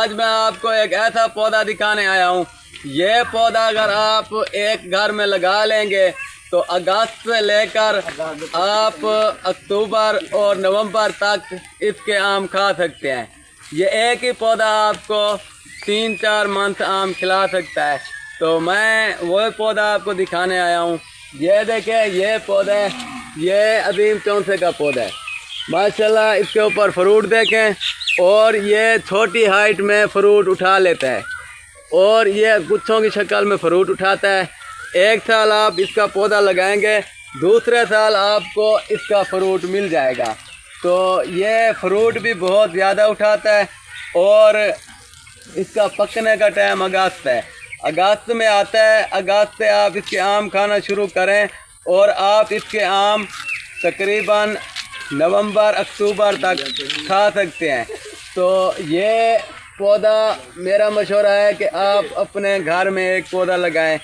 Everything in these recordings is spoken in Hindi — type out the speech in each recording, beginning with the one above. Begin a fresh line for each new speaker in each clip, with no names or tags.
आज मैं आपको एक ऐसा पौधा दिखाने आया हूँ। ये पौधा अगर आप एक घर में लगा लेंगे तो अगस्त से लेकर आप अक्टूबर और नवंबर तक इसके आम खा सकते हैं। ये एक ही पौधा आपको 3-4 मंथ आम खिला सकता है। तो मैं वो पौधा आपको दिखाने आया हूँ। ये देखें, ये पौधा, ये अजीम चौंसे का पौधा है। माशाल्लाह इसके ऊपर फ्रूट देखें, और ये छोटी हाइट में फ्रूट उठा लेता है और ये गुच्छों की शक्ल में फ्रूट उठाता है। एक साल आप इसका पौधा लगाएंगे, दूसरे साल आपको इसका फ्रूट मिल जाएगा। तो ये फ्रूट भी बहुत ज़्यादा उठाता है और इसका पकने का टाइम अगस्त है। अगस्त में आता है। अगस्त से आप इसके आम खाना शुरू करें और आप इसके आम तकरीबन नवंबर अक्टूबर तक खा सकते हैं। तो ये पौधा मेरा मशवरा है कि आप अपने घर में एक पौधा लगाएं।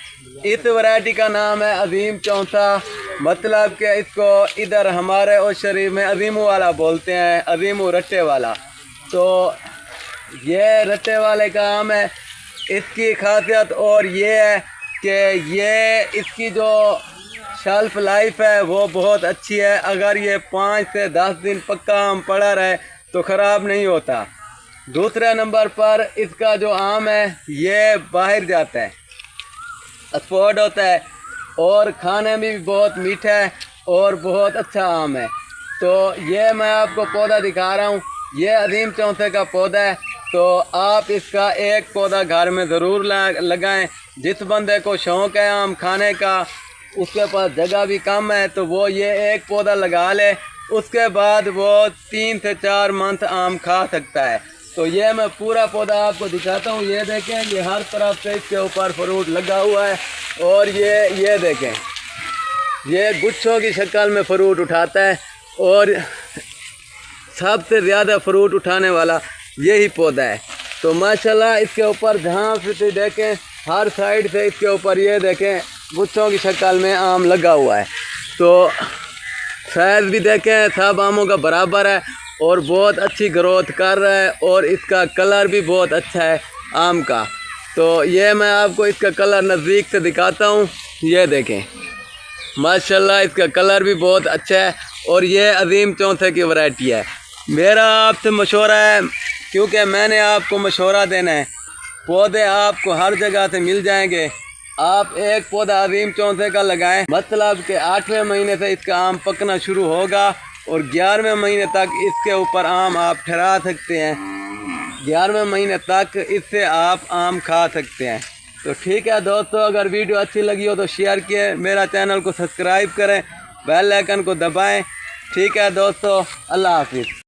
इस वैरायटी का नाम है अजीम चौंसा। मतलब कि इसको इधर हमारे और शरीफ में अजीमू वाला बोलते हैं, अजीमू रट्टे वाला। तो ये रट्टे वाले का आम है। इसकी खासियत और ये है कि ये इसकी जो शेल्फ लाइफ है वो बहुत अच्छी है। अगर ये 5 से 10 दिन पक्का आम पड़ा रहे तो ख़राब नहीं होता। दूसरे नंबर पर इसका जो आम है ये बाहर जाता है, एक्सपोर्ट होता है और खाने में भी बहुत मीठा है और बहुत अच्छा आम है। तो ये मैं आपको पौधा दिखा रहा हूँ। ये अजीम चौंसे का पौधा है। तो आप इसका एक पौधा घर में ज़रूर लगाएं। जिस बंदे को शौक़ है आम खाने का, उसके पास जगह भी कम है, तो वो ये एक पौधा लगा ले। उसके बाद वो 3 से 4 मंथ आम खा सकता है। तो ये मैं पूरा पौधा आपको दिखाता हूँ। ये देखें, ये हर तरफ से इसके ऊपर फ्रूट लगा हुआ है और ये देखें, ये गुच्छों की शक्ल में फ्रूट उठाता है और सबसे ज़्यादा फ्रूट उठाने वाला यही पौधा है। तो माशाल्लाह इसके ऊपर जहाँ से देखें हर साइड से इसके ऊपर ये देखें गुच्छों की शक्ल में आम लगा हुआ है। तो साइज़ भी देखें सब आमों का बराबर है और बहुत अच्छी ग्रोथ कर रहा है और इसका कलर भी बहुत अच्छा है आम का। तो ये मैं आपको इसका कलर नज़दीक से दिखाता हूँ। ये देखें माशाल्लाह इसका कलर भी बहुत अच्छा है और ये अजीम चौंसे की वैरायटी है। मेरा आपसे मशवरा है, क्योंकि मैंने आपको मशवरा देना है, पौधे आपको हर जगह से मिल जाएंगे। आप एक पौधा अजीम चौंसे का लगाएं। मतलब कि 8वें महीने से इसका आम पकना शुरू होगा और 11वें महीने तक इसके ऊपर आम आप ठहरा सकते हैं। 11वें महीने तक इससे आप आम खा सकते हैं। तो ठीक है दोस्तों, अगर वीडियो अच्छी लगी हो तो शेयर किए, मेरा चैनल को सब्सक्राइब करें, बेल आइकन को दबाएं। ठीक है दोस्तों, अल्लाह हाफिज़।